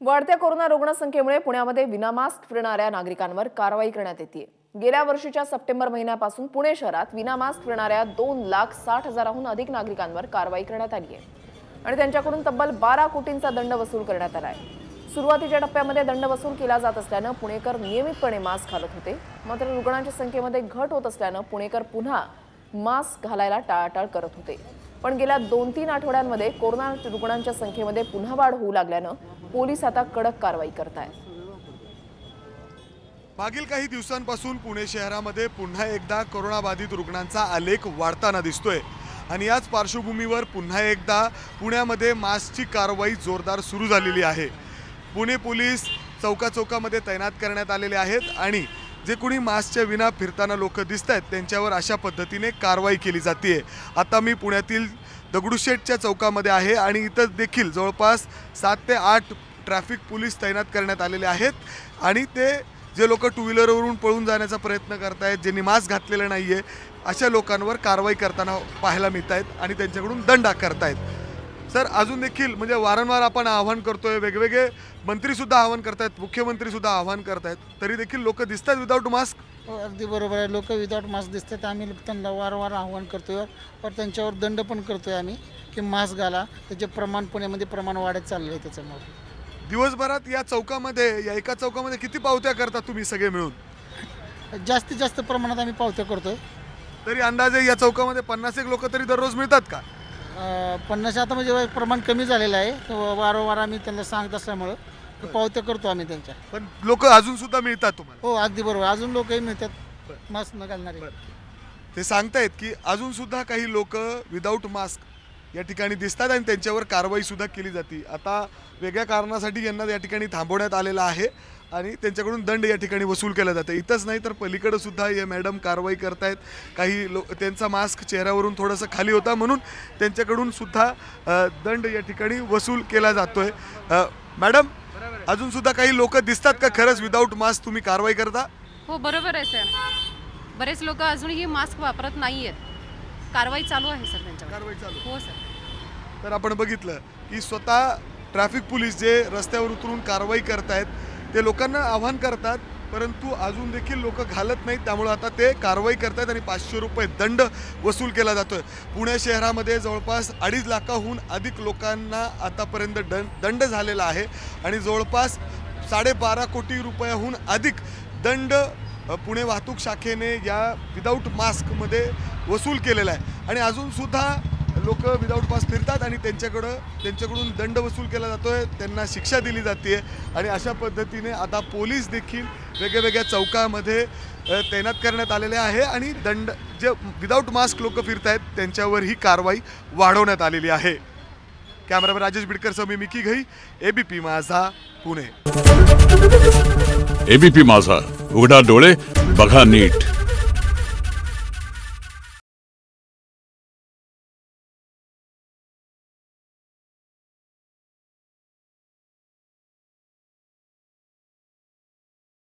वाढत्या कोरोना रुग्णसंख्येमुळे पुण्यामध्ये विनामास्क फिरणाऱ्या नागरिकांवर कारवाई करण्यात येते। गेल्या वर्षीच्या सप्टेंबर महिन्यापासून पुणे शहरात विनामास्क फिरणाऱ्या 2,60,000हून अधिक नागरिकांवर कारवाई करण्यात आली आहे आणि त्यांच्याकडून तब्बल 12 कोटींचा दंड वसूल करण्यात आला आहे। सुरुवातीच्या टप्प्यामध्ये दंड वसूल केला जात असल्याने पुणेकर नियमितपणे मास्क घालत होते, मात्र रुग्णांच्या संख्येमध्ये घट होत असल्याने पुणेकर पुन्हा मास्क घालायला टाळाटाळ करत होते। पण गेल्या 2-3 आठवड्यांमध्ये कोरोना रुग्णांच्या संख्येमध्ये पुन्हा वाढ होऊ लागल्याने पोलीस आता कडक कारवाई करत आहेत। मागील काही दिवसांपासून पुणे शहरामध्ये पुन्हा एकदा कोरोनाबाधित रुग्णांचा आलेख वाढताना दिसतोय आणि याच पार्श्वभूमीवर पुन्हा एकदा पुण्यामध्ये मास्कची कारवाई जोरदार सुरू झालेली आहे। पुणे पोलीस चौकाचौकामध्ये तैनात करण्यात आलेले आहेत आणि जे कोणी मास्कच्या विना फिरताना लोक दिसत आहेत त्यांच्यावर अशा पद्धतीने कारवाई केली जाते। आता मी पुण्यातील दगडूशेठच्या चौकामध्ये आहे आणि इथं देखील जवळपास 7 ते 8 ट्रॅफिक पोलीस तैनात करण्यात आलेले आहेत आणि ते जे लोक टू व्हीलरवरून पळून जाण्याचा प्रयत्न करत आहेत, ज्यांनी मास्क घातलेलं नाही आहे, अशा लोकांवर कारवाई करताना पाहायला मिळत आहेत आणि त्यांच्याकडून दंड आकारत आहेत। सर, अजून देखील म्हणजे वारंवार आपण आवाहन करतोय, वेगवेगळे मंत्रीसुद्धा आवाहन करतायत, मुख्यमंत्रीसुद्धा आवाहन करतायत, तरी देखील लोक दिसतात विदाऊट मास्क। अगदी बरोबर आहे, लोक विदाऊट मास्क दिसतात। आम्ही त्यांना वारंवार आव्हान करतोय और त्यांच्यावर दंड पण करतोय आम्ही की मास्क घाला। त्याचे प्रमाण पुण्यामध्ये प्रमाण वाढत चाललं आहे। त्याच्यामुळे दिवसभरात या चौकामध्ये, या एका चौकामध्ये किती पावत्या करता तुम्ही सगळे मिळून? जास्तीत जास्त प्रमाणात आम्ही पावत्या करतोय। तरी अंदाजे या चौकामध्ये 50 एक लोक तरी दररोज मिळतात का? 50 आता म्हणजे प्रमाण कमी झालेलं आहे। वारंवार आम्ही त्यांना सांगत असल्यामुळं पावत्या करतो आम्ही त्यांच्या। पण लोक अजून सुद्धा मिळतात तुम्हाला? हो, अगदी बरोबर, अजून लोकही मिळतात मास्क न घालणारे। ते सांगतायत की अजून सुद्धा काही लोक विदाऊट मास्क या ठिकाणी दिसतात आणि त्यांच्यावर कारवाई सुद्धा केली जाते। आता वेगळ्या कारणासाठी यांना या ठिकाणी थांबवण्यात आलेलं आहे आणि त्यांच्याकडून दंड या ठिकाणी वसूल केला जातो। इथंच नाही तर पलीकडे सुद्धा या मॅडम कारवाई करतायत। काही त्यांचा मास्क चेहऱ्यावरून थोडंसं खाली होता म्हणून त्यांच्याकडून सुद्धा दंड या ठिकाणी वसूल केला जातोय। मॅडम, अजून सुद्धा काही लोक दिसतात का खरंच विदाऊट मास्क तुम्ही कारवाई करता? हो, बरोबर आहे सर। बरेच लोक अजूनही मास्क वापरत नाहीयेत। कारवाई चालू आहे सर त्यांच्यावर। कारवाई चालू? हो सर। तर आपण बघितलं की स्वतः ट्रॅफिक पोलीस जे रस्त्यावर उतरून कारवाई करतायत ते लोकांना आव्हान करतात, परंतु अजून देखील लोक घालत नाहीत, त्यामुळे आता ते कारवाई करतायत आणि 500 रुपये दंड वसूल केला जातोय। पुणे शहरामध्ये जवळपास 2.5 लाखाहून अधिक लोकांना आतापर्यंत दंड झालेला आहे आणि जवळपास 12.5 कोटी रुपयाहून अधिक दंड पुणे वाहतूक शाखेने या विदाऊट मास्कमध्ये वसूल केलेला आहे आणि अजून सुद्धा लोक विदाऊट मास्क फिरतात आणि त्यांच्याकडून दंड वसूल केला जातोय, त्यांना शिक्षा दिली जाते आणि अशा पद्धतीने आता पोलीस देखील वेगवेगळ्या चौकामध्ये तैनात करण्यात आलेले आहे आणि दंड जे विदाऊट मास्क लोक फिरतायत त्यांच्यावर ही कारवाई वाढवण्यात आलेली आहे। कॅमेरामॅन राजेश बिडकरसह मी मिकी घई, एबीपी माझा, पुणे। एबीपी माझा, उघडा डोळे बघा नीट।